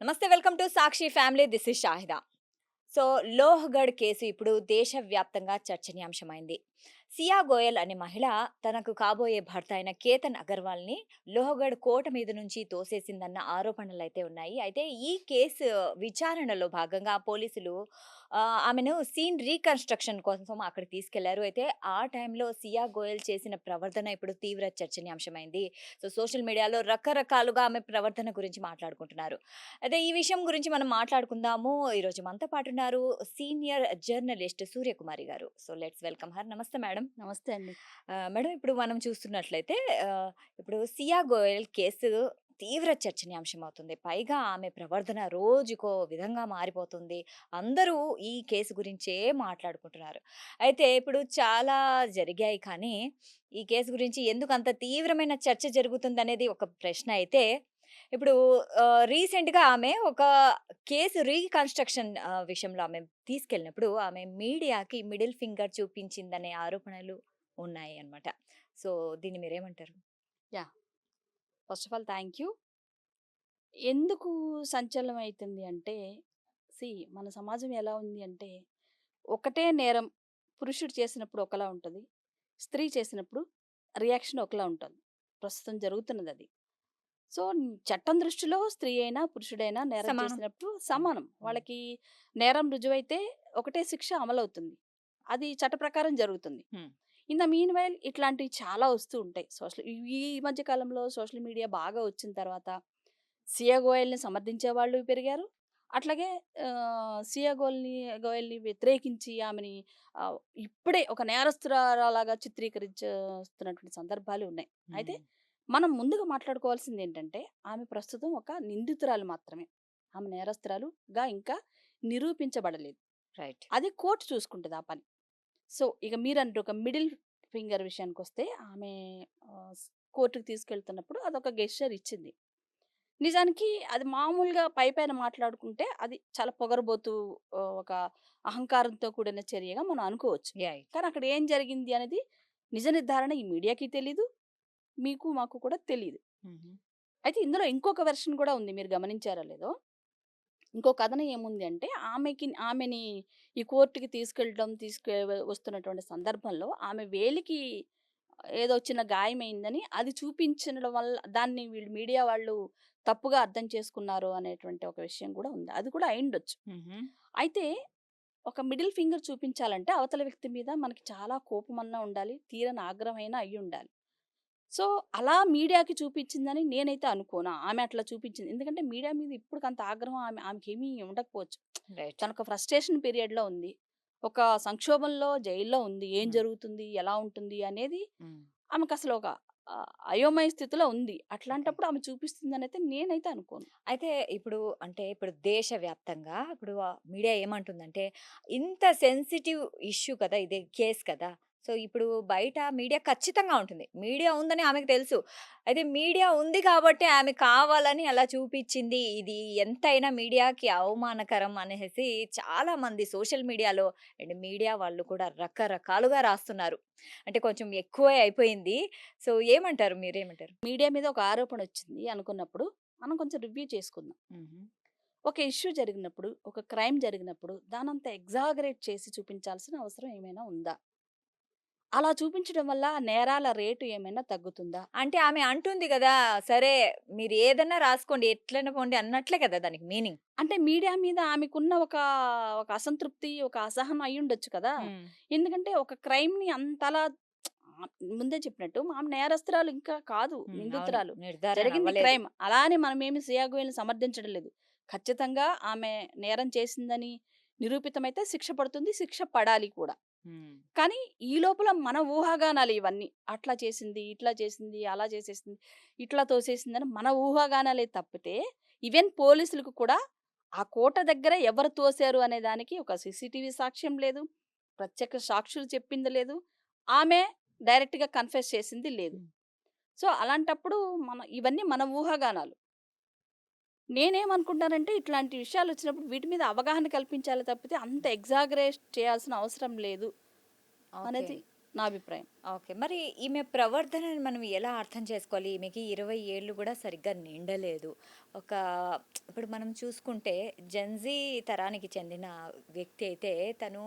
నమస్తే. Welcome to Sakshi family. This is Shahida. So, Lohagarh case ఇప్పుడు దేశవ్యాప్తంగా చర్చనీయాంశమైంది. సియా గోయల్ అనే మహిళ తనకు కాబోయే భర్త అయిన కేతన్ అగర్వాల్‌ని లోహగఢ్ కోట మీద నుంచి తోసేసిందన్న ఆరోపణలైతే ఉన్నాయి. అయితే ఈ కేసు విచారణలో భాగంగా పోలీసులు ఆమెను సీన్ రీకన్‌స్ట్రక్షన్ కోసం అక్కడికి తీసుకెళ్లారు. అయితే ఆ టైంలో సియా గోయల్ చేసిన ప్రవర్తన ఇప్పుడు తీవ్ర చర్చనీయాంశమైంది. సో, సోషల్ మీడియాలో రకరకాలుగా ఆమె ప్రవర్తన గురించి మాట్లాడుకుంటున్నారు. అయితే ఈ విషయం గురించి మనం మాట్లాడుకుందాము. ఈరోజు మనతో పాటున్నారు సీనియర్ జర్నలిస్ట్ సూర్యకుమారి గారు. So, let's welcome her. నమస్తే మేడం. నమస్తే అండి. మేడం, ఇప్పుడు మనం చూస్తున్నట్లయితే ఇప్పుడు సియా గోయల్ కేసు తీవ్ర చర్చనీయాంశం అవుతుంది. పైగా ఆమె ప్రవర్తన రోజుకో విధంగా మారిపోతుంది. అందరూ ఈ కేసు గురించే మాట్లాడుకుంటున్నారు. అయితే ఇప్పుడు చాలా జరిగాయి కానీ, ఈ కేసు గురించి ఎందుకు అంత తీవ్రమైన చర్చ జరుగుతుందనేది ఒక ప్రశ్న అయితే, ఇప్పుడు రీసెంట్‌గా ఆమె ఒక కేసు రీకన్‌స్ట్రక్షన్ విషయంలో ఆమె తీసుకెళ్ళినప్పుడు ఆమె మీడియాకి మిడిల్ ఫింగర్ చూపించిందనే ఆరోపణలు ఉన్నాయి అన్నమాట. సో, దీన్ని మీరేమంటారు? Yeah! First of all thank you. ఎందుకు సంచలనం అయితుంది అంటే, మన సమాజం ఎలా ఉంది అంటే, ఒకటే నేరం పురుషుడు చేసినప్పుడు ఒకలా ఉంటది. స్త్రీ చేసినప్పుడు రియాక్షన్ ఒకలా ఉంటది. ప్రస్తుతం జరుగుతున్నదది. సో, చట్టం దృష్టిలో స్త్రీ అయినా, పురుషుడైనా నేరం సమానం. చేసినప్పుడు హ్మ్. సమానం. హ్మ్. వాళ్ళకి నేరం రుజువైతే ఒకటే శిక్ష అమలవుతుంది. అది చట్ట ప్రకారం జరుగుతుంది. హ్మ్. ఇన్ ద మీన్ వైల్ ఇట్లాంటివి చాలా వస్తూ ఉంటాయి. ఈ మధ్య కాలంలో సోషల్ మీడియా బాగా వచ్చిన తర్వాత సియా గోయల్‌ని సమర్థించే వాళ్ళు పెరిగారు. అట్లాగే గోయల్‌ని వ్యతిరేకించి ఆమెని ఆహ్, ఇప్పుడే ఒక నేరస్తురాలాగా చిత్రీకరించేస్తున్నటువంటి సందర్భాలు ఉన్నాయి. అయితే హ్మ్. మనం ముందుగా మాట్లాడుకోవాల్సిందేంటంటే, ఆమె ప్రస్తుతం ఒక నిందితురాలు మాత్రమే. ఆమె నేరస్తురాలుగా ఇంకా నిరూపించబడలేదు. రైట్. అది కోర్ట్ చూసుకుంటది ఆ పని. సో, ఇక మీరన్నట్టు ఒక మిడిల్ ఫింగర్ విషయానికొస్తే ఆమె ఆహ్, స్ కోర్ట్‌కి తీసుకెళ్తున్నప్పుడు అదొక గెస్చర్ ఇచ్చింది. నిజానికి అది మామూలుగా పైపైన మాట్లాడుకుంటే అది చాలా పొగరుబోతు ఒక అహంకారంతో కూడిన చర్యగా మనం అనుకోవచ్చు. యాహ్! కానీ అక్కడ ఏం జరిగింది అనేది నిజ నిర్ధారణ ఈ మీడియాకి తెలీదు. మీకు, మాకు కూడా తెలీదు. హుహు. అయితే ఇందులో ఇంకొక వెర్షన్ కూడా ఉంది. మీరు గమనించారో లేదో? ఇంకో కథనం ఏముంది అంటే ఆమెని ఈ కోర్ట్‌కి వస్తున్నటువంటి సందర్భంలో ఆమె వేలికి ఏదో చిన్న గాయమైందని అది చూపించడం వల్ల దాన్ని వీళ్ళు మీడియా వాళ్ళు తప్పుగా అర్థం చేసుకున్నారు అనేటువంటి ఒక విషయం కూడా ఉంది. అది కూడా అయ్యుండొచ్చు. హుహు. అయితే ఒక మిడిల్ ఫింగర్ చూపించాలంటే అవతల వ్యక్తి మీద మనకి చాలా కోపమన్నా ఉండాలి. తీరని ఆగ్రహమైనా అయ్యుండాలి. సో, అలా మీడియాకి చూపించిందని నేనైతే అనుకోను. ఆమె అట్లా చూపించింది. ఎందుకంటే మీడియా మీద ఇప్పటికంత ఆగ్రహం ఆమెకేమీ ఉండకపోవచ్చు. రైట్. తనొక ఫ్రస్ట్రేషన్ పీరియడ్‌లో ఉంది. ఒక సంక్షోభంలో జైల్‌లో ఉంది. ఏం హ్మ్. జరుగుతుంది? ఎలా ఉంటుంది? అనేది హ్మ్. ఆమెకసలు ఒక అయోమయ స్థితిలో ఉంది. ఓకే. అట్లాంటప్పుడు ఆమె చూపిస్తుందనైతే నేనైతే అనుకోను. అయితే ఇప్పుడు దేశవ్యాప్తంగా ఇప్పుడు మీడియా ఏమంటుందంటే, ఇంత సెన్సిటివ్ ఇష్యూ కదా! ఇది కేస్ కదా! సో, ఇప్పుడు బయట మీడియా ఖచ్చితంగా ఉంటుంది. మీడియా ఉందని ఆమెకు తెలుసు. అయితే మీడియా ఉంది కాబట్టి ఆమె కావాలని అలా చూపిచ్చింది. ఇది ఎంతైనా మీడియాకి అవమానకరం అనేసి చాలామంది సోషల్ మీడియాలో అండ్ మీడియా వాళ్ళు కూడా రకరకాలుగా రాస్తున్నారు. అంటే కొంచెం ఎక్కువే అయిపోయింది. సో, ఏమంటారు? మీరేమంటారు? మీడియా మీద ఒక ఆరోపణొచ్చింది అనుకున్నప్పుడు, మనం కొంచెం రివ్యూ చేసుకుందాం. హుహు. ఒక ఇష్యూ జరిగినప్పుడు, ఒక క్రైమ్ జరిగినప్పుడు దానంత ఎగ్జాగరేట్ చేసి చూపించాల్సిన అవసరం ఏమైనా ఉందా? అలా చూపించడం వల్ల నేరాల రేటు ఏమైనా తగ్గుతుందా? అంటే ఆమె అంటుంది గదా! సరే, మీరు ఏదన్నా రాసుకోండి, ఎట్లైనా పోండి అన్నట్లే కదా దానికి మీనింగ్. అంటే మీడియా మీద ఆమెకున్న ఒక అసంతృప్తి, ఒక అసహనం అయ్యుండొచ్చు కదా! హ్మ్. ఎందుకంటే ఒక క్రైమ్‌ని అంతలా ముందే చెప్పినట్టు ఆమె నేరస్తురాలు ఇంకా కాదు, హ్మ్. అవును. నిందితురాలు. నిర్ధారణ జరిగింది అవ్వలేదు. క్రైమ్. అలా అని మనమేమి సియా గోయల్‌ని సమర్థించడం లేదు. ఖచ్చితంగా ఆమె నేరం చేసిందని నిరూపితమైతే శిక్ష పడుతుంది. శిక్ష పడాలి కూడా. హ్మ్. కానీ ఈ లోపల మన ఊహాగానాలు ఇవన్నీ. అట్లా చేసింది, ఇట్లా చేసింది, అలా చేసేసింది, ఇట్లా తోసేసిందని మన ఊహాగానాలే తప్పితే, ఈవెన్ పోలీసులకు కూడా ఆ కోట దగ్గర ఎవరు తోశారు అనే దానికి ఒక సీసీటీవీ సాక్ష్యం లేదు. ప్రత్యక్ష సాక్షులు చెప్పింది లేదు. ఆమె డైరెక్ట్‌గా కన్ఫెస్ చేసింది లేదు. హ్మ్. సో, అలాంటప్పుడు ఇవన్నీ మన ఊహాగానాలు. నేనేమనుకుంటానంటే ఇట్లాంటి విషయాలొచ్చినప్పుడు వీటి మీద అవగాహన కల్పించాలి తప్పితే అంత ఎగ్జాగరేట్ చేయాల్సిన అవసరం లేదు ఓకే. అనేది నా అభిప్రాయం. ఓకే. మరి ఈమె ప్రవర్తనని మనం ఎలా అర్థం చేసుకోవాలి? ఈమెకి 20 ఏళ్ళు గూడా సరిగ్గా నిండలేదు. ఒక ఇప్పుడు మనం చూసుకుంటే జెన్‌జీ తరానికి చెందిన వ్యక్తి అయితే తను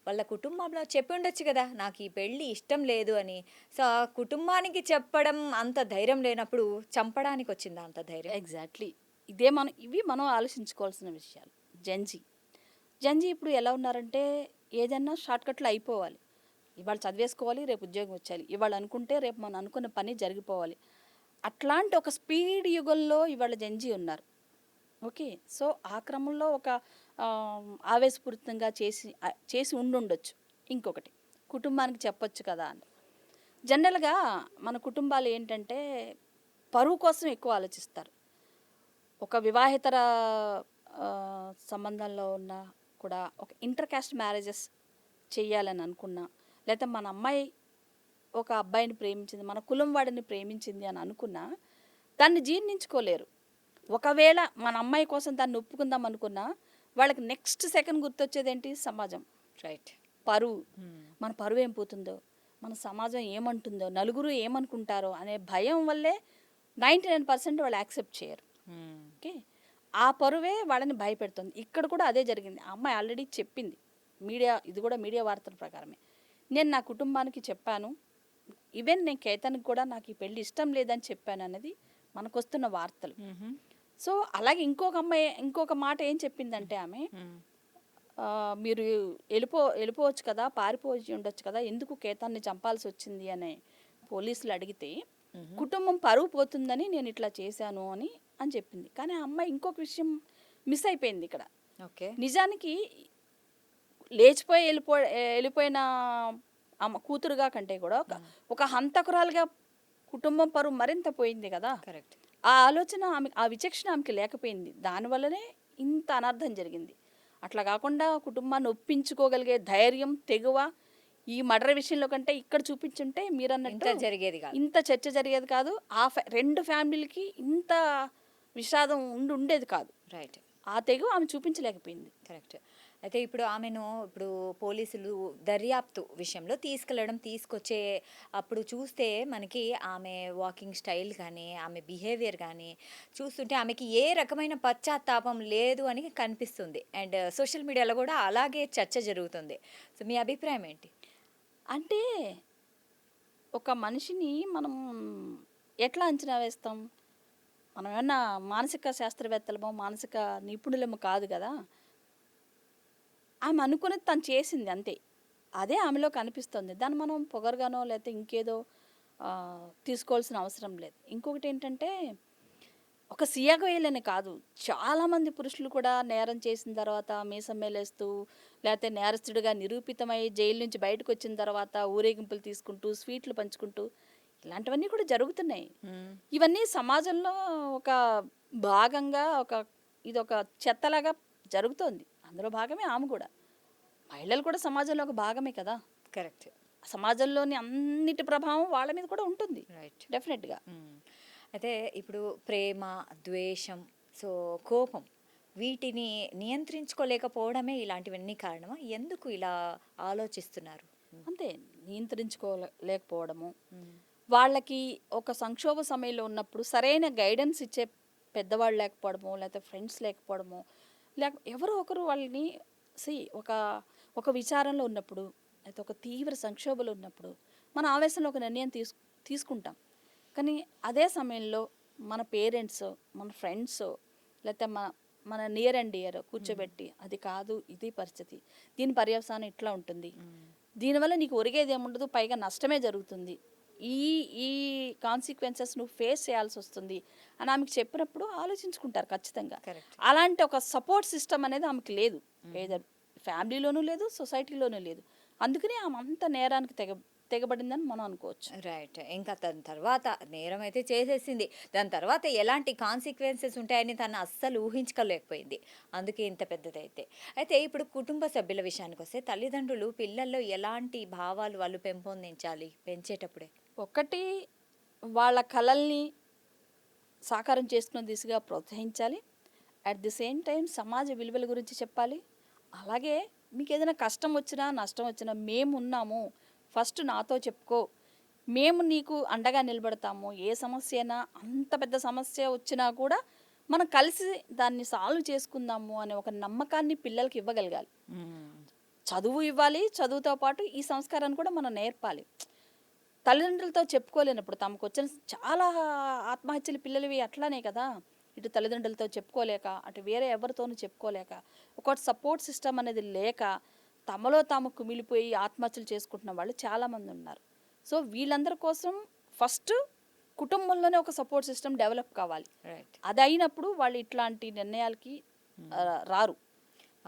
వాళ్ళ కుటుంబంలో చెప్పుండొచ్చు గదా! నాకు ఈ పెళ్లి ఇష్టం లేదు అని. సో, ఆ కుటుంబానికి చెప్పడం అంత ధైర్యం లేనప్పుడు చంపడానికొచ్చిందా అంత ధైర్యం? ఎగ్జాక్ట్‌లీ. ఇవి మనం ఆలోచించుకోవాల్సిన విషయాలు. జెన్‌జీ. జెన్‌జీ ఇప్పుడు ఎలా ఉన్నారంటే ఏదైనా షార్ట్‌కట్‌లో అయిపోవాలి. ఇవాళ చదివేసుకోవాలి, రేపు ఉద్యోగం వచ్చేయాలి. ఇవాళ అనుకుంటే రేపు మనం అనుకున్న పని జరిగిపోవాలి. అట్లాంటి ఒక స్పీడ్ యుగంలో ఇవాళ జెన్‌జీ ఉన్నారు. ఓకే. సో, ఆ క్రమంలో ఒక ఆవేశపూరితంగా చేసి ఉండుండొచ్చు. ఇంకొకటి కుటుంబానికి చెప్పొచ్చు కదా అని. జనరల్‌గా మన కుటుంబాలు ఏంటంటే పరువు కోసం ఎక్కువ ఆలోచిస్తారు. ఒక వివాహేతర సంబంధంలో ఉన్న కూడా ఒక ఇంటర్ కాస్ట్ మ్యారేజెస్ చెయ్యాలని అనుకున్నా, లేతే మన అమ్మాయి ఒక అబ్బాయిని ప్రేమించింది, మన కులం వాడిని ప్రేమించింది అని అనుకున్నా, దాన్ని జీర్ణించుకోలేరు. ఒకవేళ మన అమ్మాయి కోసం దాన్ని ఒప్పుకుందాం అనుకున్నా, వాళ్ళకి నెక్స్ట్ సెకండ్ గుర్తొచ్చేదేంటి? సమాజం. రైట్. పరువు. హ్మ్. మన పరువేం పోతుందో, మన సమాజం ఏమంటుందో, నలుగురు ఏమనుకుంటారో అనే భయం వల్లే 99% వాళ్ళు యాక్సెప్ట్ చేయరు. హ్మ్. ఓకే. ఆ పరువే వాళ్ళని భయపెడుతుంది. ఇక్కడ కూడా అదే జరిగింది. ఆ అమ్మాయి ఆల్రెడీ చెప్పింది. ఇది కూడా మీడియా వార్తల ప్రకారమే. నేను నా కుటుంబానికి చెప్పాను. ఈవెన్ నేను కేతన్‌కి కూడా నాకు ఈ పెళ్లి ఇష్టం లేదని చెప్పానన్నది మనకొస్తున్న వార్తలు. హుహు. సో, అలాగే ఇంకొక మాట ఏం చెప్పిందంటే ఆమె, హ్మ్. మీరు ఎళ్ళిపోవచ్చు కదా! పారిపోయి ఉండొచ్చు కదా! ఎందుకు కేతాన్ని చంపాల్సొచ్చింది అని పోలీసులు అడిగితే, హుహు. కుటుంబం పరువు పోతుందని నేనిట్లా చేశాను అని చెప్పింది. కానీ ఆ అమ్మాయి ఇంకొక విషయం మిస్ అయిపోయింది ఇక్కడ. ఓకే. నిజానికి లేచిపోయి ఎళ్ళిపోయిన కూతురుగా కంటే కూడా హ్మ్. ఒక హంతకురాలుగా కుటుంబం పరువు మరింత పోయింది కదా! కరెక్ట్. ఆ ఆలోచన ఆ విచక్షణ ఆమెకి లేకపోయింది. దానివల్లనే ఇంత అనర్థం జరిగింది. అట్లా కాకుండా కుటుంబాన్ని ఒప్పించుకోగలిగే ధైర్యం, తెగువ ఈ మర్డర్ విషయంలో కంటే ఇక్కడ చూపించుంటే మీరన్నట్టు ఇంత జరిగేది గాదు. ఇంత చర్చ జరిగేది కాదు. 2 ఫ్యామిలీలకి ఇంత విషాదం ఉండేది కాదు. రైట్. ఆ తెగువ ఆమె చూపించలేకపోయింది. కరెక్ట్. అయితే ఇప్పుడు పోలీసులు దర్యాప్తు విషయంలో తీసుకొచ్చే అప్పుడు చూస్తే మనకి ఆమె వాకింగ్ స్టైల్ గానీ, ఆమె బిహేవియర్ గానీ చూస్తుంటే ఆమెకి ఏ రకమైన పశ్చాత్తాపం లేదు అని కనిపిస్తుంది. అండ్ సోషల్ మీడియాలో గూడా అలాగే చర్చ జరుగుతుంది. సో, మీ అభిప్రాయం ఏంటి? అంటే ఒక మనిషిని మనం ఎట్లా అంచనా వేస్తాం? మనం ఏమన్నా మానసిక శాస్త్రవేత్తలమో, మానసిక నిపుణులమో కాదు గదా! ఆమె అనుకున్నది తను చేసింది అంతే. అదే ఆమెలో కనిపిస్తుంది. దాన్ని మనం పొగరుగానో లేతే ఇంకేదో తీసుకోవాల్సిన అవసరం లేదు. ఇంకొకటేంటంటే ఒక సియా గోయల్ కాదు. చాలామంది పురుషులు కూడా నేరం చేసిన తర్వాత మీసం మేలేస్తూ, లేతే నేరస్తుడిగా నిరూపితమై జైలు నుంచి బయటకొచ్చిన తర్వాత ఊరేగింపులు తీసుకుంటూ, స్వీట్లు పంచుకుంటూ ఇలాంటివన్నీ కూడా జరుగుతున్నాయి. హ్మ్. ఇవన్నీ సమాజంలో ఒక భాగంగా ఇదొక చెత్తలాగా జరుగుతోంది. అందులో భాగమే ఆమె గూడా. మహిళలు కూడా సమాజంలో ఒక భాగమే కదా! కరెక్ట్. సమాజంలోని అన్నిటి ప్రభావం వాళ్ళ మీద కూడా ఉంటుంది. రైట్. డెఫినెట్‌గా. హ్మ్. అయితే ఇప్పుడు ప్రేమ, ద్వేషం, సో, కోపం వీటిని నియంత్రించుకోలేకపోవడమే ఇలాంటివన్నీ కారణమా? ఎందుకు ఇలా ఆలోచిస్తున్నారు? హ్మ్. అంతే లేకపోవడము. హ్మ్. వాళ్ళకి ఒక సంక్షోభ సమయంలో ఉన్నప్పుడు సరైన గైడెన్స్ ఇచ్చే పెద్దవాళ్ళు లేకపోవడమో, లేతే ఫ్రెండ్స్ లేకపోవడమో, ఎవరో ఒకరు వాళ్ళని సీ ఒక ఒక విచారంలో ఉన్నప్పుడు, లేతే ఒక తీవ్ర సంక్షోభంలో ఉన్నప్పుడు, మన ఆవేశంలో ఒక నిర్ణయం తీసుకుంటాం. కానీ అదే సమయంలో మన పేరెంట్సో, మన ఫ్రెండ్సో, లేతే మన నియర్ అండ్ డియర్ హ్మ్. కూర్చోబెట్టి, అది కాదు ఇది పరిస్థితి. దీని పర్యవసానం ఇట్లా ఉంటుంది. హ్మ్. దీనివల్ల నీకు ఒరిగేదేముండదు. పైగా నష్టమే జరుగుతుంది. ఈ ఈ కాన్సిక్వెన్సెస్ నువ్వు ఫేస్ చేయాల్సొస్తుంది అని ఆమెకు చెప్పినప్పుడు ఆలోచించుకుంటారు ఖచ్చితంగా. కరెక్ట్. అలాంటి ఒక సపోర్ట్ సిస్టమ్ అనేది ఆమెకు లేదు. హుహు. ఏదర్ ఫ్యామిలీలోనూ లేదు, సొసైటీలోనూ లేదు. అందుకనే ఆమె అంత నేరానికి తెగబడిందని మనం అనుకోవచ్చు. రైట్. ఇంకా దాని తర్వాత నేరమైతే చేసేసింది. దాని తర్వాత ఎలాంటి కాన్సిక్వెన్సెస్ ఉంటాయని తను అస్సలు ఊహించుకోలేకపోయింది. అందుకే ఇంత పెద్దదైతే. అయితే ఇప్పుడు కుటుంబ సభ్యుల విషయానికొస్తే తల్లిదండ్రులు పిల్లల్లో ఎలాంటి భావాలు వాళ్ళు పెంపొందించాలి పెంచేటప్పుడే? ఒకటి వాళ్ళ కలల్ని సాకారం చేసుకునే దిశగా ప్రోత్సహించాలి. అట్ ది సేమ్ టైం సమాజ విలువల గురించి చెప్పాలి. అలాగే మీకేదైనా కష్టం వచ్చినా, నష్టం వచ్చినా మేమున్నాము. ఫస్ట్ నాతో చెప్పుకో, మేము నీకు అండగా నిలబడతాము. ఏ సమస్య అయినా అంత పెద్ద సమస్య వచ్చినా కూడా మనం కలిసి దాన్ని సాల్వ్ చేసుకుందాము అనే ఒక నమ్మకాన్ని పిల్లలకి ఇవ్వగలగాలి. చదువు ఇవ్వాలి, చదువుతో పాటు ఈ సంస్కారాన్ని కూడా మనం నేర్పాలి. తల్లిదండ్రులతో చెప్పుకోలేనప్పుడు తమకొచ్చిన చాలా ఆత్మహత్యలు పిల్లలవి అట్లానే కదా! ఇటు తల్లిదండ్రులతో చెప్పుకోలేక, అటు వేరే ఎవరితోనూ చెప్పుకోలేక, ఒక సపోర్ట్ సిస్టమ్ అనేది లేక, తమలో తాము కుమిలిపోయి ఆత్మహత్యలు చేసుకుంటున్న వాళ్ళు చాలామందున్నారు. సో, వీళ్ళందరి కోసం ఫస్ట్ కుటుంబంలోనే ఒక సపోర్ట్ సిస్టమ్ డెవలప్ కావాలి. రైట్. అదయినప్పుడు వాళ్ళు ఇట్లాంటి నిర్ణయాలకి రారు.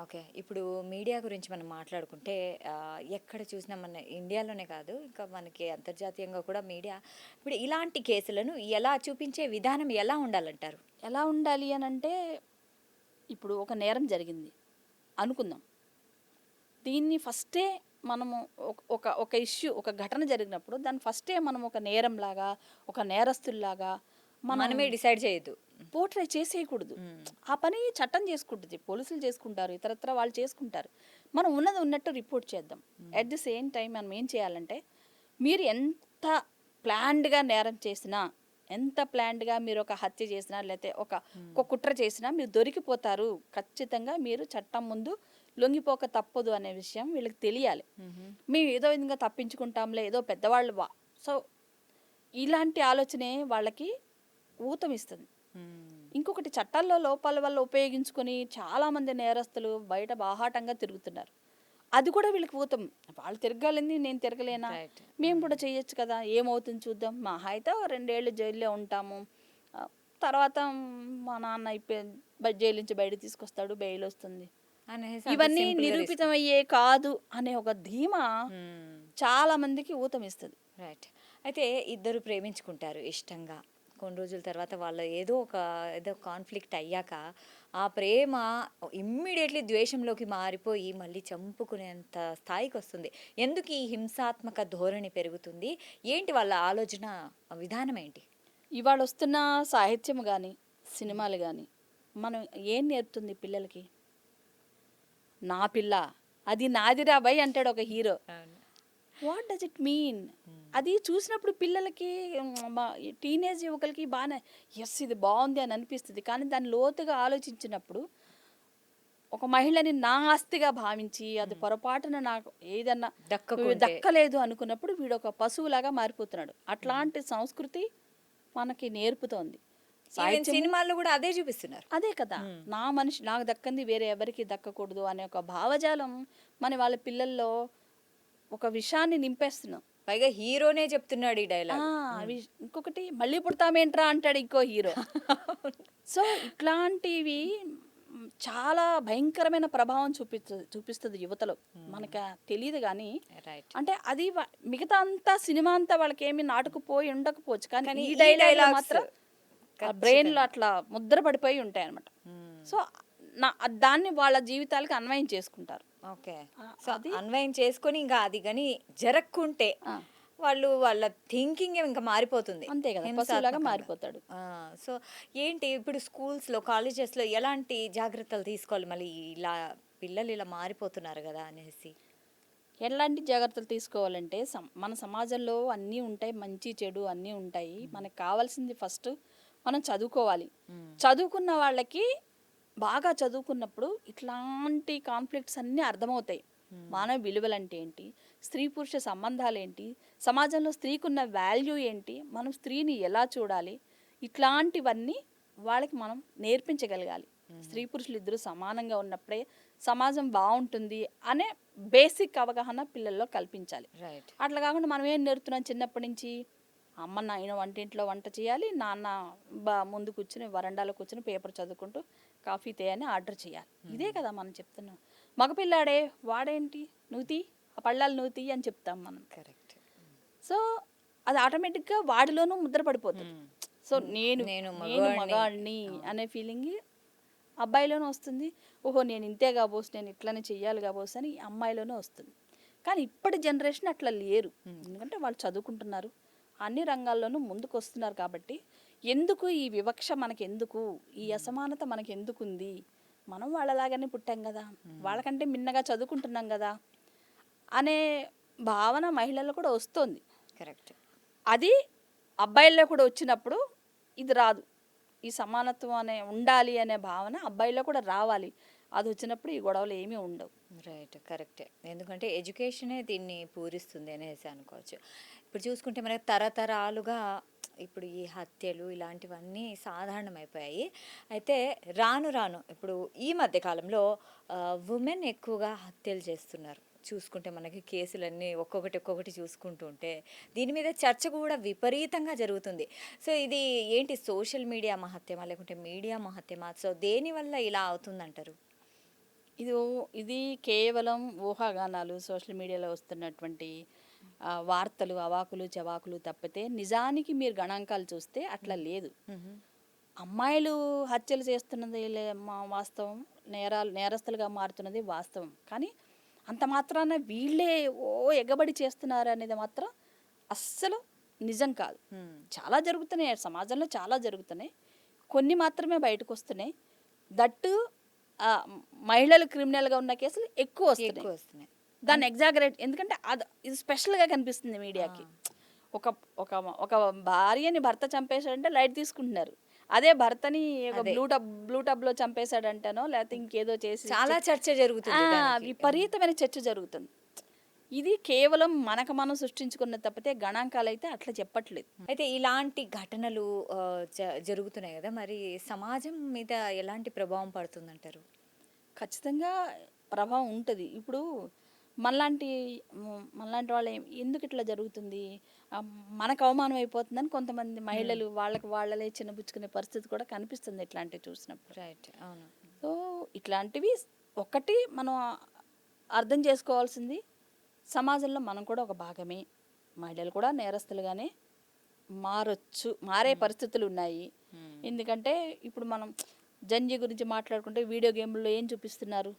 ఓకే. ఇప్పుడు మీడియా గురించి మనం మాట్లాడుకుంటే ఎక్కడ చూసినా మన ఇండియాలోనే కాదు, ఇంకా మనకి అంతర్జాతీయంగా కూడా మీడియా ఇప్పుడు ఇలాంటి కేసులను ఎలా చూపించే విధానం ఎలా ఉండాలంటారు? ఎలా ఉండాలి అనంటే, ఇప్పుడు ఒక నేరం జరిగింది అనుకుందాం. దీన్ని ఫస్టే మనము ఒక ఇష్యూ, ఒక ఘటన జరిగినప్పుడు దాన్ని ఫస్టే మనం ఒక నేరంలాగా, ఒక నేరస్తుల్లాగా మనమే డిసైడ్ చేయొద్దు. పోర్ట్రే చేసేయకూడదు. ఆ పని చట్టం చేసుకుంటుంది, పోలీసులు చేసుకుంటారు, ఇతరత్ర వాళ్ళు చేసుకుంటారు. మనం ఉన్నది ఉన్నట్టు రిపోర్ట్ చేద్దాం. అట్ ది సేమ్ టైం మనం ఏం చేయాలంటే, మీరు ఎంత ప్లాన్డ్గా నేరం చేసినా, ఎంత ప్లాన్డ్గా మీరు ఒక హత్య చేసినా, లేకపోతే ఒక కుట్ర చేసినా మీరు దొరికిపోతారు. ఖచ్చితంగా మీరు చట్టం ముందు లొంగిపోక తప్పదు అనే విషయం వీళ్ళకి తెలియాలి. మేము ఏదో విధంగా తప్పించుకుంటాంలే, ఏదో పెద్దవాళ్ళు సో ఇలాంటి ఆలోచనే వాళ్ళకి ఊతమిస్తుంది. ఇంకొకటి, చట్టాల్లో లోపాల వల్ల ఉపయోగించుకొని చాలామంది నేరస్తులు బయట బాహాటంగా తిరుగుతున్నారు. అది కూడా వీళ్ళకి ఊతం. వాళ్ళు తిరగాలని నేను తిరగలేనా, రైట్. మేము కూడా చేయొచ్చు కదా, ఏమవుతుంది చూద్దాం, మహా అయితే 2 ఏళ్ళు జైల్లో ఉంటాము, తర్వాత మా నాన్న జైలు నుంచి బయట తీసుకొస్తాడు, బెయిల్ వస్తుంది, అనేసి ఇవన్నీ నిరూపితమయ్యే కాదు అనే ఒక ధీమా చాలా మందికి ఊతమిస్తుంది. రైట్. అయితే ఇద్దరు ప్రేమించుకుంటారు ఇష్టంగా. కొన్ని రోజుల తర్వాత వాళ్ళు ఏదో కాన్ఫ్లిక్ట్ అయ్యాక ఆ ప్రేమ ఇమ్మీడియట్లీ ద్వేషంలోకి మారిపోయి మళ్ళీ చంపుకునేంత స్థాయికి వస్తుంది. ఎందుకు ఈ హింసాత్మక ధోరణి పెరుగుతుంది? ఏంటి వాళ్ళ ఆలోచన విధానం ఏంటి? ఇవాళ వస్తున్న సాహిత్యం కానీ, సినిమాలు కానీ మనం ఏం నేర్పుతుంది పిల్లలకి? నా పిల్ల, అది నాదిరా బై అంటాడు ఒక hero. What does it mean? అది చూసినప్పుడు పిల్లలకి, టీనేజ్ యువకులకి బాగానే ఎస్ ఇది బాగుంది అని అనిపిస్తుంది. కానీ దాన్ని లోతుగా ఆలోచించినప్పుడు, ఒక మహిళని నా ఆస్తిగా భావించి అది పొరపాటున నాకు ఏదన్నా దక్కలేదు అనుకున్నప్పుడు వీడు ఒక పశువులాగా మారిపోతున్నాడు. అట్లాంటి సంస్కృతి మనకి నేర్పుతోంది సినిమాల్లో కూడా అదే చూపిస్తున్నారు. అదే కదా, నా మనిషి నాకు దక్కంది వేరే ఎవరికి దక్కకూడదు అనే ఒక భావజాలం వాళ్ళ పిల్లల్లో ఒక విషయాన్ని నింపేస్తున్నాం. పైగా హీరోనే చెప్తున్నాడు ఈ డైలాగ్. ఇంకొకటి, మళ్ళీ పుడతామేంట్రా అంటాడు ఇంకో హీరో. సో ఇట్లాంటివి చాలా భయంకరమైన ప్రభావం చూపిస్తుంది యువతలో. మనకు తెలియదు కానీ, అంటే అది మిగతా అంతా సినిమా అంతా వాళ్ళకి ఏమి నాటుకుపోయి ఉండకపోవచ్చు, కానీ ఈ డైలాగ్ మాత్రం బ్రెయిన్లో అట్లా ముద్ర పడిపోయి ఉంటాయి అనమాట. సో దాన్ని వాళ్ళ జీవితాలకు అన్వయం చేసుకుంటారు. ఓకే. సో అన్వయం చేసుకొని ఇంకా అది కానీ జరగకుంటే వాళ్ళ థింకింగ్ ఇంకా మారిపోతుంది. అంతే కదా, పశువులాగా మారిపోతాడు. సో ఏంటి ఇప్పుడు స్కూల్స్లో, కాలేజెస్లో ఎలాంటి జాగ్రత్తలు తీసుకోవాలి మళ్ళీ ఇలా పిల్లలు ఇలా మారిపోతున్నారు కదా అనేసి? ఎలాంటి జాగ్రత్తలు తీసుకోవాలంటే, మన సమాజంలో అన్నీ ఉంటాయి, మంచి చెడు అన్నీ ఉంటాయి. మనకు కావాల్సింది ఫస్ట్ మనం చదువుకోవాలి. చదువుకున్న వాళ్ళకి బాగా చదువుకున్నప్పుడు ఇట్లాంటి కాన్ఫ్లిక్ట్స్ అన్నీ అర్థమవుతాయి. మానవ విలువలు అంటే ఏంటి, స్త్రీ పురుష సంబంధాలు ఏంటి, సమాజంలో స్త్రీకి ఉన్న వాల్యూ ఏంటి, మనం స్త్రీని ఎలా చూడాలి, ఇట్లాంటివన్నీ వాళ్ళకి మనం నేర్పించగలగాలి. స్త్రీ పురుషులు ఇద్దరు సమానంగా ఉన్నప్పుడే సమాజం బాగుంటుంది అనే బేసిక్ అవగాహన పిల్లల్లో కల్పించాలి. అట్లా కాకుండా మనం ఏం నేర్పుతున్నాం చిన్నప్పటి నుంచి, అమ్మ నాయన వంటింట్లో వంట చేయాలి, నాన్న ముందు కూర్చుని వరండాలో కూర్చుని పేపర్ చదువుకుంటూ కాఫీ తే అని ఆర్డర్ చేయాలి. ఇదే కదా మనం చెప్తున్నాం. మగపిల్లాడే వాడేంటి నూతి, ఆ పళ్ళాలు నూతి అని చెప్తాం మనం. కరెక్ట్. సో అది ఆటోమేటిక్గా వాడిలోనూ ముద్ర పడిపోతుంది. సో నేను మగాడిని అనే ఫీలింగ్ అబ్బాయిలోనూ వస్తుంది. ఓహో నేను ఇంతే కాబోసు, నేను ఇట్లనే చెయ్యాలి కాబోసు అని అమ్మాయిలోనూ వస్తుంది. కానీ ఇప్పటి జనరేషన్ అట్లా లేరు. ఎందుకంటే వాళ్ళు చదువుకుంటున్నారు, అన్ని రంగాల్లోనూ ముందుకు వస్తున్నారు. కాబట్టి ఎందుకు ఈ వివక్ష మనకెందుకు, ఈ అసమానత మనకెందుకుంది, మనం వాళ్ళలాగానే పుట్టాం కదా, వాళ్ళకంటే మిన్నగా చదువుకుంటున్నాం కదా అనే భావన మహిళల్లో కూడా వస్తుంది. కరెక్ట్. అది అబ్బాయిల్లో కూడా వచ్చినప్పుడు ఇది రాదు. ఈ సమానత్వం అనే ఉండాలి అనే భావన అబ్బాయిల్లో కూడా రావాలి. అది వచ్చినప్పుడు ఈ గొడవలు ఏమీ ఉండవు. రైట్. కరెక్టే. ఎందుకంటే ఎడ్యుకేషనే దీన్ని పూరిస్తుంది అనేసి అనుకోవచ్చు. ఇప్పుడు చూసుకుంటే మనకి తరతరాలుగా ఇప్పుడు ఈ హత్యలు ఇలాంటివన్నీ సాధారణమైపోయాయి. అయితే రాను రాను ఇప్పుడు ఈ మధ్య కాలంలో వుమెన్ ఎక్కువగా హత్యలు చేస్తున్నారు. చూసుకుంటే మనకి కేసులన్నీ ఒక్కొక్కటి చూసుకుంటూ ఉంటే దీని మీద చర్చ కూడా విపరీతంగా జరుగుతుంది. సో ఇది ఏంటి సోషల్ మీడియా మహత్యమా? లేకుంటే మీడియా మహత్యమా? సో దేనివల్ల ఇలా అవుతుందంటారు? ఇది కేవలం ఊహాగానాలు, సోషల్ మీడియాలో వస్తున్నటువంటి వార్తలు, అవాకులు, చవాకులు తప్పితే నిజానికి మీరు గణాంకాలు చూస్తే అట్లా లేదు. హుహు. అమ్మాయిలు హత్యలు చేస్తున్నది వాస్తవం. నేరస్తులుగా మారుతున్నది వాస్తవం. కానీ అంత మాత్రాన వీళ్ళే ఎగబడి చేస్తున్నారు అనేది మాత్రం అస్సలు నిజం కాదు. హ్మ్. చాలా జరుగుతున్నాయి సమాజంలో, చాలా జరుగుతున్నాయి. కొన్ని మాత్రమే బయటకు వస్తున్నాయి. దట్టు మహిళలు క్రిమినల్గా ఉన్న కేసులు ఎక్కువ ఎక్కువ వస్తున్నాయి. వస్తున్నాయి. దాన్ని ఎగ్జాగరేట్ ఎందుకంటే ఇది స్పెషల్గా కనిపిస్తుంది మీడియాకి. ఒక ఒక ఒక భార్యని భర్త చంపేశాడంటే లైట్ తీసుకుంటున్నారు. అదే భర్తని ఒక అదే. బ్లూ టబ్లో చంపేశాడంటేనో లేకపోతే ఇంకేదో చేసి చాలా చర్చ జరుగుతుంది దానికి. విపరీతమైన చర్చ జరుగుతుంది. ఇది కేవలం మనకు మనం సృష్టించుకున్న తప్పితే గణాంకాలు అయితే అట్లా చెప్పట్లేదు. అయితే ఇలాంటి ఘటనలు జరుగుతున్నాయి కదా! మరి సమాజం మీద ఎలాంటి ప్రభావం పడుతుందంటారు? ఖచ్చితంగా ప్రభావం ఉంటుంది. ఇప్పుడు మనలాంటి మనలాంటి వాళ్ళు ఎందుకు ఇట్లా జరుగుతుంది, మనకు అవమానం అయిపోతుందని కొంతమంది మహిళలు వాళ్ళకి వాళ్ళే చిన్నబుచ్చుకునే పరిస్థితి కూడా కనిపిస్తుంది ఇట్లాంటివి చూసినప్పుడు. రైట్. అవును. సో ఇట్లాంటివి ఒకటి మనం అర్థం చేసుకోవాల్సింది, సమాజంలో మనం కూడా ఒక భాగమే. మహిళలు కూడా నేరస్తులుగానే మారే పరిస్థితులు ఉన్నాయి. ఎందుకంటే ఇప్పుడు మనం జంజీ గురించి మాట్లాడుకుంటే వీడియో గేమ్లో ఏం చూపిస్తున్నారు?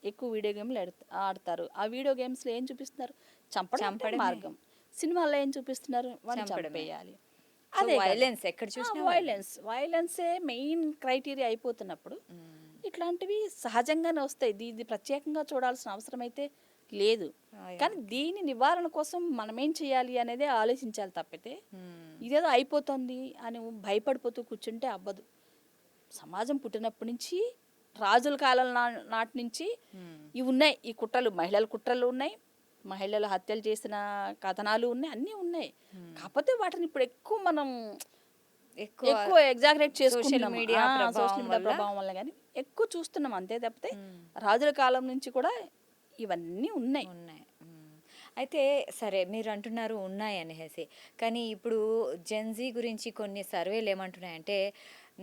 ఎక్కువ వీడియో గేమ్లు ఆడతారు. ఆ వీడియో గేమ్స్లో ఏం చూపిస్తున్నారు? చంపడం మార్గం. సినిమాల్లో ఏం చూపిస్తున్నారు? వాడిని చంపేయాలి. అదే వైలెన్స్ ఎక్కడ చూసినా వైలెన్సే మెయిన్ క్రైటీరియా అయిపోతున్నప్పుడు ఇట్లాంటివి సహజంగానే వస్తాయి. ఇది ప్రత్యేకంగా చూడాల్సిన అవసరం అయితే లేదు. కానీ దీని నివారణ కోసం మనం ఏం చేయాలి అనేది ఆలోచించాలి తప్పితే ఇదేదో అయిపోతుంది అని భయపడిపోతూ కూర్చుంటే అవ్వదు. సమాజం పుట్టినప్పటి నుంచి రాజుల కాలం నాటి నుంచి ఇవి ఉన్నాయి. ఈ కుట్రలు, మహిళల కుట్రలు ఉన్నాయి, మహిళలు హత్యలు చేసిన కథనాలు ఉన్నాయి, అన్నీ ఉన్నాయి. కాకపోతే వాటిని ఇప్పుడు ఎక్కువ ఎగ్జాగరేట్ చేసుకుంటున్నాం. సోషల్ మీడియా ప్రభావం వల్ల కానీ ఎక్కువ చూస్తున్నాం అంతే తప్పితే రాజుల కాలం నుంచి కూడా ఇవన్నీ ఉన్నాయి. అయితే సరే మీరు అంటున్నారు ఉన్నాయి అనేసి, కానీ ఇప్పుడు జెన్జీ గురించి కొన్ని సర్వేలు ఏమంటున్నాయంటే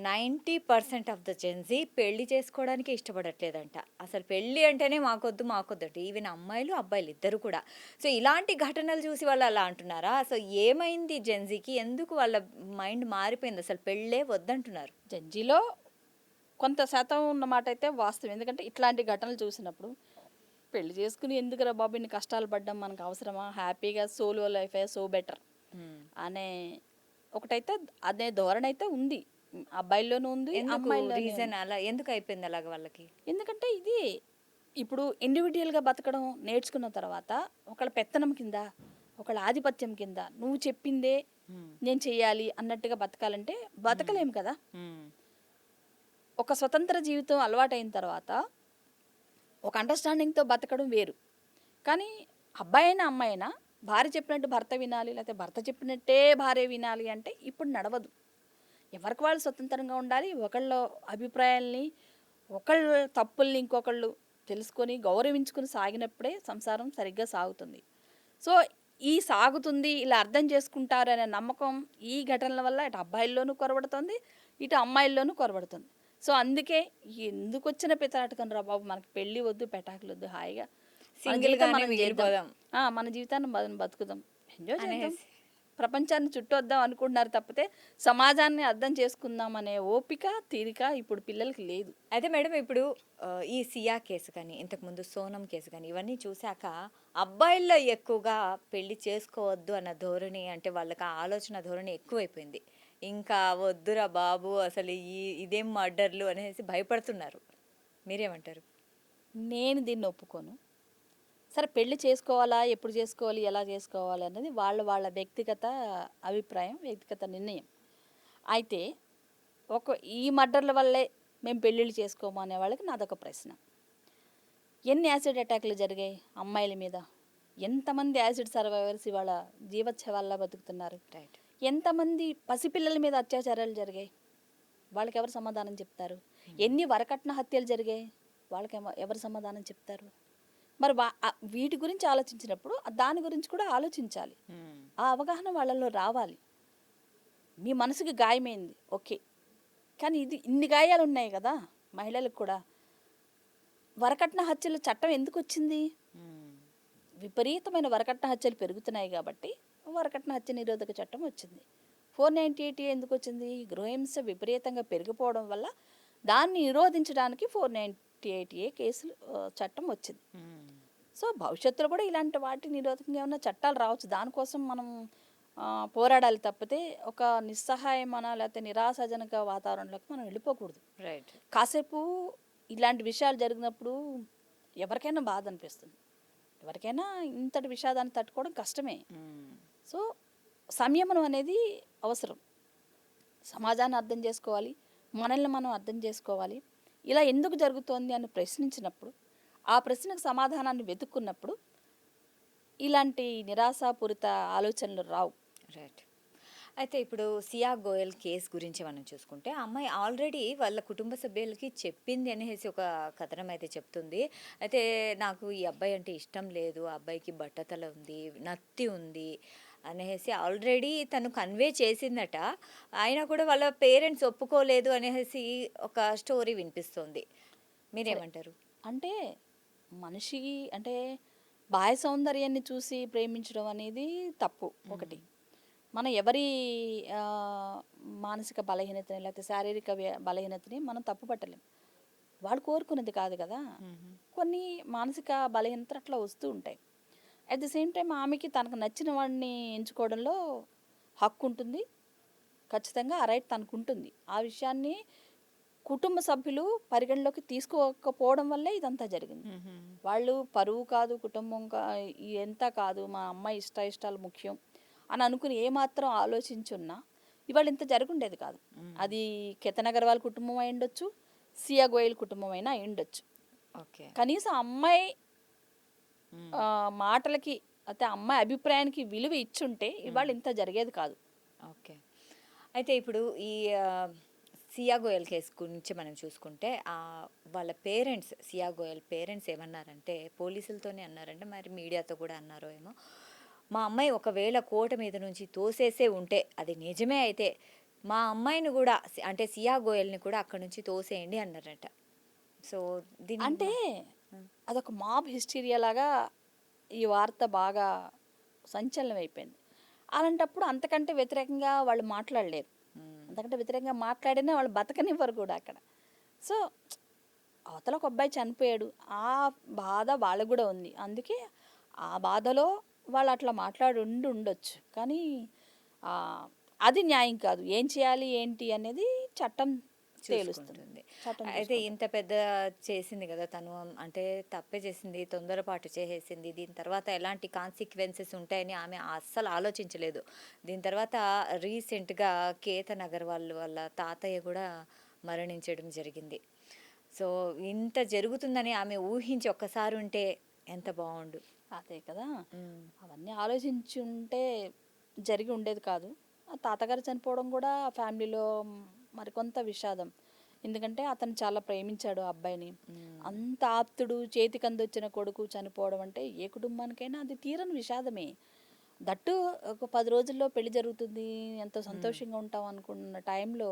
90% ఆఫ్ ద జెన్జీ పెళ్లి చేసుకోవడానికి ఇష్టపడట్లేదంట. అసలు పెళ్ళి అంటేనే మాకొద్దు అంటే ఈవెన్ అమ్మాయిలు అబ్బాయిలు ఇద్దరు కూడా. సో ఇలాంటి ఘటనలు చూసి వాళ్ళు అలా అంటున్నారా? సో ఏమైంది జెన్జీకి? ఎందుకు వాళ్ళ మైండ్ మారిపోయింది? అసలు పెళ్ళే వద్దంటున్నారు. జెన్జీలో కొంత శాతం ఉన్నమాట అయితే వాస్తవం. ఎందుకంటే ఇట్లాంటి ఘటనలు చూసినప్పుడు పెళ్లి చేసుకుని ఎందుకురా బాబు ఇన్ని కష్టాలు పడ్డం, మనకు అవసరమా, హ్యాపీగా సోలో లైఫ్ సో బెటర్ అనే ఒకటైతే అదే ధోరణి అయితే ఉంది. అబ్బాయిల్లోనూ ఉంది, అమ్మాయిల్లో. రీజన్ అలా ఎందుకు అయిపోయింది అలాగ వాళ్ళకి? ఎందుకంటే ఇది ఇప్పుడు ఇండివిజువల్గా బతకడం నేర్చుకున్న తర్వాత ఒకళ్ళ పెత్తనం కింద, ఒకళ్ళ ఆధిపత్యం కింద నువ్వు చెప్పిందే నేను చెయ్యాలి అన్నట్టుగా బతకాలంటే బతకలేము కదా. ఒక స్వతంత్ర జీవితం అలవాటైన తర్వాత ఒక అండర్స్టాండింగ్తో బతకడం వేరు. కానీ అబ్బాయి అయినా అమ్మాయి అయినా భార్య చెప్పినట్టు భర్త వినాలి, లేకపోతే భర్త చెప్పినట్టే భార్య వినాలి అంటే ఇప్పుడు నడవదు. ఎవరికి వాళ్ళు స్వతంత్రంగా ఉండాలి. ఒకళ్ళ అభిప్రాయాల్ని, ఒకళ్ళ తప్పుల్ని ఇంకొకళ్ళు తెలుసుకొని గౌరవించుకొని సాగినప్పుడే సంసారం సరిగ్గా సాగుతుంది. సో ఈ సాగుతుంది, ఇలా అర్థం చేసుకుంటారనే నమ్మకం ఈ ఘటనల వల్ల ఇటు అబ్బాయిల్లోనూ కొరబడుతుంది, ఇటు అమ్మాయిల్లోనూ కొరబడుతుంది. సో అందుకే ఎందుకు వచ్చిన పితరాటకం రా బాబు, మనకి పెళ్ళి వద్దు, పెటాకులు వద్దు, హాయిగా మన జీవితాన్ని మనం బతుకుదాం, ఎంజాయ్ చేద్దాం, ప్రపంచాన్ని చుట్టొద్దాం అనుకుంటున్నారు తప్పితే సమాజాన్ని అర్థం చేసుకుందాం అనే ఓపిక, తీరిక ఇప్పుడు పిల్లలకి లేదు. అయితే మేడం ఇప్పుడు ఈ సియా కేసు కానీ, ఇంతకుముందు సోనం కేసు కానీ ఇవన్నీ చూశాక అబ్బాయిల్లో ఎక్కువగా పెళ్లి చేసుకోవద్దు అన్న ధోరణి, అంటే వాళ్ళకి ఆ ఆలోచన ధోరణి ఎక్కువైపోయింది. ఇంకా వద్దురా బాబు అసలు ఇదేం మర్డర్లు అనేసి భయపడుతున్నారు. మీరేమంటారు? నేను దీన్ని ఒప్పుకోను. సరే పెళ్లి చేసుకోవాలా, ఎప్పుడు చేసుకోవాలి, ఎలా చేసుకోవాలి అన్నది వాళ్ళ వ్యక్తిగత అభిప్రాయం, వ్యక్తిగత నిర్ణయం. అయితే ఈ మర్డర్ల వల్లే మేము పెళ్ళిళ్ళు చేసుకోము అనే వాళ్ళకి నాదొక ప్రశ్న. ఎన్ని యాసిడ్ అటాక్లు జరిగాయి అమ్మాయిల మీద? ఎంతమంది యాసిడ్ సర్వైవర్స్ ఇవాళ జీవోత్సవాల్లో బతుకుతున్నారు? రైట్. ఎంతమంది పసిపిల్లల మీద అత్యాచారాలు జరిగాయి? వాళ్ళకి ఎవరు సమాధానం చెప్తారు? ఎన్ని వరకట్న హత్యలు జరిగాయి? వాళ్ళకి ఎవరు సమాధానం చెప్తారు? మరి వీటి గురించి ఆలోచించినప్పుడు దాని గురించి కూడా ఆలోచించాలి. ఆ అవగాహన వాళ్ళలో రావాలి. మీ మనసుకి గాయమైంది, ఓకే, కానీ ఇన్ని గాయాలు ఉన్నాయి కదా మహిళలకు కూడా. వరకట్న హత్యల చట్టం ఎందుకు వచ్చింది? విపరీతమైన వరకట్న హత్యలు పెరుగుతున్నాయి కాబట్టి వరకట్న హత్య నిరోధక చట్టం వచ్చింది. 498 ఎందుకు వచ్చింది? గృహహింస విపరీతంగా పెరిగిపోవడం వల్ల దాన్ని నిరోధించడానికి 498 కేసులు చట్టం వచ్చింది. సో భవిష్యత్తులో కూడా ఇలాంటి వాటి నిరోధకంగా ఏమైనా చట్టాలు రావచ్చు. దానికోసం మనం పోరాడాలి తప్పితే ఒక నిస్సహాయమైన లేకపోతే నిరాశాజనక వాతావరణంలోకి మనం వెళ్ళిపోకూడదు. రైట్. కాసేపు ఇలాంటి విషయాలు జరిగినప్పుడు ఎవరికైనా బాధ అనిపిస్తుంది, ఎవరికైనా ఇంతటి విషాదాన్ని తట్టుకోవడం కష్టమే. సో సంయమనం అనేది అవసరం. సమాజాన్ని అర్థం చేసుకోవాలి, మనల్ని మనం అర్థం చేసుకోవాలి. ఇలా ఎందుకు జరుగుతోంది అని ప్రశ్నించినప్పుడు, ఆ ప్రశ్నకు సమాధానాన్ని వెతుక్కున్నప్పుడు ఇలాంటి నిరాశాపూరిత ఆలోచనలు రావు. రైట్. అయితే ఇప్పుడు సియా గోయల్ కేసు గురించి మనం చూసుకుంటే, ఆ అమ్మాయి ఆల్రెడీ వాళ్ళ కుటుంబ సభ్యులకి చెప్పింది అనేసి ఒక కథనం అయితే చెప్తుంది. అయితే నాకు ఈ అబ్బాయి అంటే ఇష్టం లేదు, ఆ అబ్బాయికి బట్టతల ఉంది, నత్తి ఉంది అనేసి ఆల్రెడీ తను కన్వే చేసిందట. అయినా కూడా వాళ్ళ పేరెంట్స్ ఒప్పుకోలేదు అనేసి ఒక స్టోరీ వినిపిస్తోంది. మీరేమంటారు? అంటే మనిషి అంటే బాహ్య సౌందర్యాన్ని చూసి ప్రేమించడం అనేది తప్పు. ఒకటి, మనం ఎవరి మానసిక బలహీనతని లేకపోతే శారీరక బలహీనతని మనం తప్పు పట్టలేం. వాళ్ళు కోరుకున్నది కాదు కదా. కొన్ని మానసిక బలహీనతలు అట్లా వస్తూ ఉంటాయి. అట్ ది సేమ్ టైం ఆమెకి తనకు నచ్చిన వాడిని ఎంచుకోవడంలో హక్కు ఉంటుంది, ఖచ్చితంగా ఆ రైట్ తనకు ఉంటుంది. ఆ విషయాన్ని కుటుంబ సభ్యులు పరిగణలోకి తీసుకోకపోవడం వల్లే ఇదంతా జరిగింది. వాళ్ళు పరువు కాదు, కుటుంబం ఎంత కాదు, మా అమ్మాయి ఇష్టాలు ముఖ్యం అని అనుకుని ఏమాత్రం ఆలోచించున్నా ఇవాళ ఇంత జరుగుండేది కాదు. అది కేతన్ అగర్వాల్ కుటుంబం అయి ఉండొచ్చు, సియా గోయల్ కుటుంబం అయినా అయి ఉండొచ్చు. ఓకే. కనీసం అమ్మాయి మాటలకి అయితే అమ్మాయి అభిప్రాయానికి విలువ ఇచ్చుంటే ఇవాళ ఇంత జరిగేది కాదు. ఓకే. అయితే ఇప్పుడు ఈ సియా గోయల్ కేసు గురించి మనం చూసుకుంటే, వాళ్ళ పేరెంట్స్, సియా గోయల్ పేరెంట్స్ ఏమన్నారంటే, పోలీసులతోనే అన్నారంటే, మరి మీడియాతో కూడా అన్నారో ఏమో, మా అమ్మాయి ఒకవేళ కోట మీద నుంచి తోసేసే ఉంటే, అది నిజమే అయితే మా అమ్మాయిని కూడా అంటే సియా గోయల్ని కూడా అక్కడ నుంచి తోసేయండి అన్నారట. సో అంటే అదొక మాబ్ హిస్టీరియా లాగా ఈ వార్త బాగా సంచలనం అయిపోయింది. అలాంటప్పుడు అంతకంటే వ్యతిరేకంగా వాళ్ళు మాట్లాడలేరు. అంతకంటే వ్యతిరేకంగా మాట్లాడినా వాళ్ళు బతకనివ్వరు కూడా అక్కడ. సో అవతల ఒక అబ్బాయి చనిపోయాడు, ఆ బాధ వాళ్ళకు కూడా ఉంది. అందుకే ఆ బాధలో వాళ్ళు అట్లా మాట్లాడి ఉండొచ్చు. కానీ అది న్యాయం కాదు. ఏం చేయాలి ఏంటి అనేది చట్టం తెలుస్తుంది. అయితే ఇంత పెద్ద చేసింది కదా తను, అంటే తప్పే చేసింది, తొందరపాటు చేసేసింది. దీని తర్వాత ఎలాంటి కాన్సిక్వెన్సెస్ ఉంటాయని ఆమె అస్సలు ఆలోచించలేదు. దీని తర్వాత రీసెంట్గా కేతన్ అగర్వాల్ వాళ్ళ తాతయ్య కూడా మరణించడం జరిగింది. సో ఇంత జరుగుతుందని ఆమె ఊహించి ఒక్కసారి ఉంటే ఎంత బాగుండు. అదే కదా, అవన్నీ ఆలోచించి ఉంటే జరిగి ఉండేది కాదు. తాతగారు చనిపోవడం కూడా ఫ్యామిలీలో మరికొంత విషాదం. ఎందుకంటే అతను చాలా ప్రేమించాడు ఆ అబ్బాయిని. అంత ఆప్తుడు, చేతికి అందొచ్చిన కొడుకు చనిపోవడం అంటే ఏ కుటుంబానికైనా అది తీరని విషాదమే. దట్టు ఒక 10 రోజుల్లో పెళ్లి జరుగుతుంది, ఎంతో సంతోషంగా ఉంటాం అనుకున్న టైంలో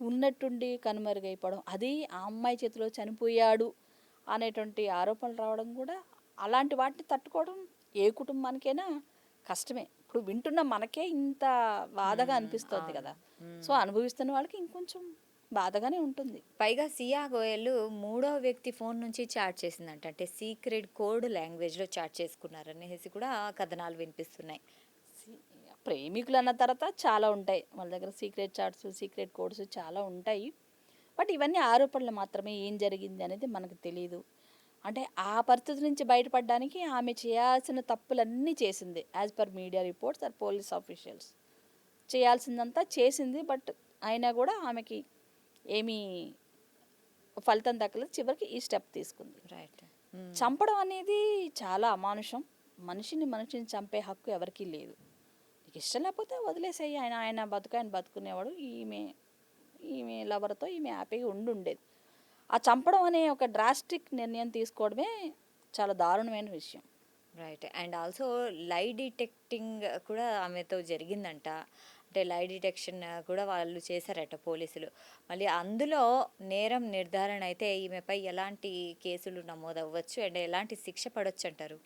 ఉన్నట్టుండి కనుమరుగైపోవడం, అది ఆ అమ్మాయి చేతిలో చనిపోయాడు అనేటువంటి ఆరోపణలు రావడం కూడా, అలాంటి వాటిని తట్టుకోవడం ఏ కుటుంబానికైనా కష్టమే. ఇప్పుడు వింటున్న మనకే ఇంత బాధగా అనిపిస్తుంది కదా. సో అనుభవిస్తున్న వాళ్ళకి ఇంకొంచెం బాధగానే ఉంటుంది. పైగా సియా గోయల్ 3వ వ్యక్తి ఫోన్ నుంచి చాట్ చేసిందంట. అంటే సీక్రెట్ కోడ్ లాంగ్వేజ్లో చాట్ చేసుకున్నారనేసి కూడా కథనాలు వినిపిస్తున్నాయి. ప్రేమికులు అన్న తర్వాత చాలా ఉంటాయి వాళ్ళ దగ్గర, సీక్రెట్ చాట్స్, సీక్రెట్ కోడ్స్ చాలా ఉంటాయి. బట్ ఇవన్నీ ఆరోపణలు మాత్రమే, ఏం జరిగింది అనేది మనకు తెలియదు. అంటే ఆ పరిస్థితి నుంచి బయటపడడానికి ఆమె చేయాల్సిన తప్పులన్నీ చేసింది. As per media reports or police officials. చేయాల్సిందంతా చేసింది. బట్ అయినా కూడా ఆమెకి ఏమీ ఫలితం దక్కలేదు. చివరికి ఈ స్టెప్ తీసుకుంది. రైట్. చంపడం అనేది చాలా అమానుషం. మనిషిని చంపే హక్కు ఎవరికీ లేదు. నీకు ఇష్టం లేకపోతే వదిలేసేయి. ఆయన ఆయన బతుకు ఆయన బతుకునేవాడు. ఈమె ఈమె లవర్తో ఈమె హ్యాపీగా ఉండుండేది. ఆ చంపడం అనే ఒక డ్రాస్టిక్ నిర్ణయం తీసుకోవడమే చాలా దారుణమైన విషయం. రైట్. అండ్ ఆల్సో లై డిటెక్టింగ్ కూడా ఆమెతో జరిగిందంట. అంటే లై డిటెక్షన్ కూడా వాళ్ళు చేశారట పోలీసులు. మళ్ళీ అందులో నేరం నిర్ధారణ అయితే ఈమెపై ఎలాంటి కేసులు నమోదవ్వచ్చు అండ్ ఎలాంటి శిక్ష పడొచ్చంటారు?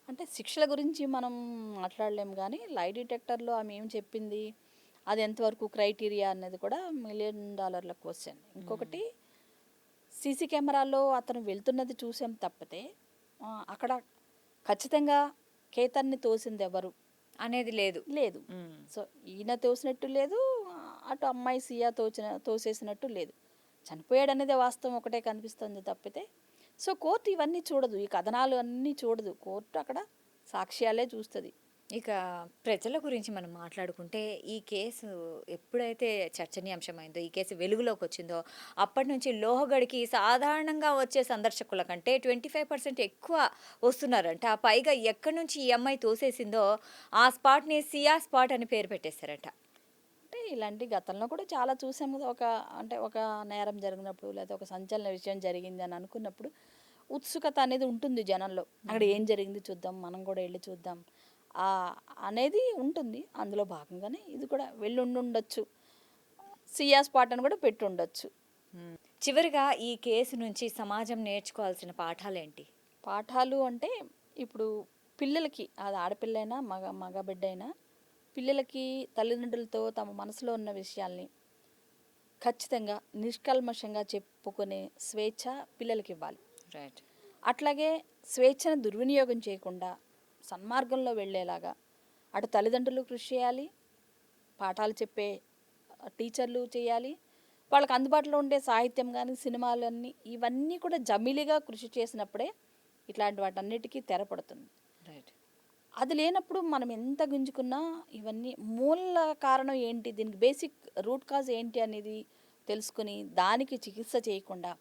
అంటే శిక్షల గురించి మనం మాట్లాడలేము కానీ లై డిటెక్టర్లో ఆమె ఏం చెప్పింది, అది ఎంతవరకు క్రైటీరియా అనేది కూడా $1,000,000 క్వశ్చన్. ఇంకొకటి సీసీ కెమెరాలో అతను వెళ్తున్నది చూసాం తప్పితే అక్కడ ఖచ్చితంగా కేతన్ని తోసింది ఎవరు అనేది లేదు. లేదు. సో ఈయన తోసినట్టు లేదు, అటు అమ్మాయి సియా తోసేసినట్టు లేదు. చనిపోయాడు అనేది వాస్తవం ఒకటే కనిపిస్తుంది తప్పితే. సో కోర్టు ఇవన్నీ చూడదు, ఈ కథనాలు అన్నీ చూడదు. కోర్టు అక్కడ సాక్ష్యాలే చూస్తుంది. ఇక ప్రజల గురించి మనం మాట్లాడుకుంటే ఈ కేసు ఎప్పుడైతే చర్చనీయాంశమైందో, ఈ కేసు వెలుగులోకి వచ్చిందో అప్పటి నుంచి లోహగడికి సాధారణంగా వచ్చే సందర్శకుల కంటే 25% ఎక్కువ వస్తున్నారంట. ఆ పైగా ఎక్కడి నుంచి ఈ అమ్మాయి తోసేసిందో ఆ స్పాట్ని సియా స్పాట్ అని పేరు పెట్టేశారట. అంటే ఇలాంటి గతంలో కూడా చాలా చూసాం కదా. ఒక నేరం జరిగినప్పుడు లేదా ఒక సంచలన విషయం జరిగింది అని అనుకున్నప్పుడు ఉత్సుకత అనేది ఉంటుంది జనంలో. అక్కడ ఏం జరిగింది చూద్దాం, మనం కూడా వెళ్ళి చూద్దాం అనేది ఉంటుంది. అందులో భాగంగానే ఇది కూడా వెళ్ళి ఉండొచ్చు. సియా స్పాట్ అని కూడా పెట్టి ఉండొచ్చు. చివరిగా ఈ కేసు నుంచి సమాజం నేర్చుకోవాల్సిన పాఠాలేంటి? పాఠాలు అంటే ఇప్పుడు పిల్లలకి, అది ఆడపిల్లైనా మగ బిడ్డ అయినా, పిల్లలకి తల్లిదండ్రులతో తమ మనసులో ఉన్న విషయాల్ని ఖచ్చితంగా నిష్కల్మషంగా చెప్పుకునే స్వేచ్ఛ పిల్లలకి ఇవ్వాలి. రైట్. అట్లాగే స్వేచ్ఛను దుర్వినియోగం చేయకుండా సన్మార్గంలో వెళ్ళేలాగా అటు తల్లిదండ్రులు కృషి చేయాలి, పాఠాలు చెప్పే టీచర్లు చేయాలి, వాళ్ళకి అందుబాటులో ఉండే సాహిత్యం కానీ సినిమాలన్నీ ఇవన్నీ కూడా జమిలిగా కృషి చేసినప్పుడే ఇట్లాంటి వాటన్నిటికీ తెరపడుతుంది. రైట్. అది లేనప్పుడు మనం ఎంత గుంజుకున్నా ఇవన్నీ మూల కారణం ఏంటి, దీనికి బేసిక్ రూట్ కాజ్ ఏంటి అనేది తెలుసుకుని దానికి చికిత్స చేయకుండా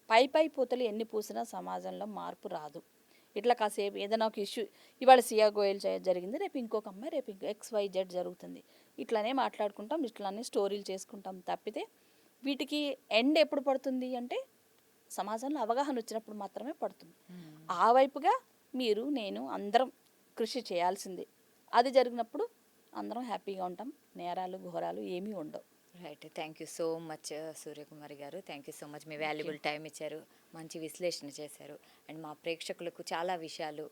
పై పూతలు ఎన్ని పూసినా సమాజంలో మార్పు రాదు. ఇట్లా కాసేపు ఏదైనా ఒక ఇష్యూ, ఇవాళ సియా గోయల్ జరిగింది, రేపు ఇంకొక అమ్మాయి, రేపు XYZ జరుగుతుంది, ఇట్లానే మాట్లాడుకుంటాం, ఇట్లానే స్టోరీలు చేసుకుంటాం తప్పితే వీటికి ఎండ్ ఎప్పుడు పడుతుంది అంటే సమాజంలో అవగాహన వచ్చినప్పుడు మాత్రమే పడుతుంది. ఆ వైపుగా మీరు నేను అందరం కృషి చేయాల్సిందే. అది జరిగినప్పుడు అందరం హ్యాపీగా ఉంటాం. నేరాలు ఘోరాలు ఏమీ ఉండవు. Right. Thank you so much Suryakumari గారు. Thank you so much. మీ వాల్యుబుల్ టైం ఇచ్చారు, మంచి విశ్లేషణ చేశారు అండ్ మా ప్రేక్షకులకు చాలా విషయాలు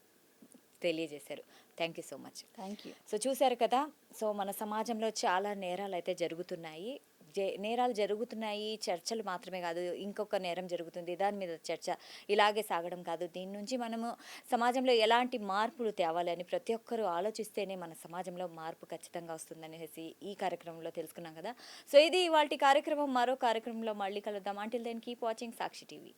తెలియజేశారు. Thank you so much. Thank you. So చూశారు కదా, సో మన సమాజంలో చాలా నేరాలు అయితే జరుగుతున్నాయి. నేరాలు జరుగుతున్నాయి, చర్చలు మాత్రమే కాదు, ఇంకొక నేరం జరుగుతుంది, దాని మీద చర్చ, ఇలాగే సాగడం కాదు. దీని నుంచి మనము సమాజంలో ఎలాంటి మార్పులు తేవాలి అని ప్రతి ఒక్కరూ ఆలోచిస్తేనే మన సమాజంలో మార్పు ఖచ్చితంగా వస్తుందనేసి ఈ కార్యక్రమంలో తెలుసుకున్నాం కదా. సో ఇది ఇవాల్టి కార్యక్రమం. మరో కార్యక్రమంలో మళ్ళీ కలుద్దాం. అంటిల్ దెన్ కీప్ వాచింగ్ సాక్షి టీవీ.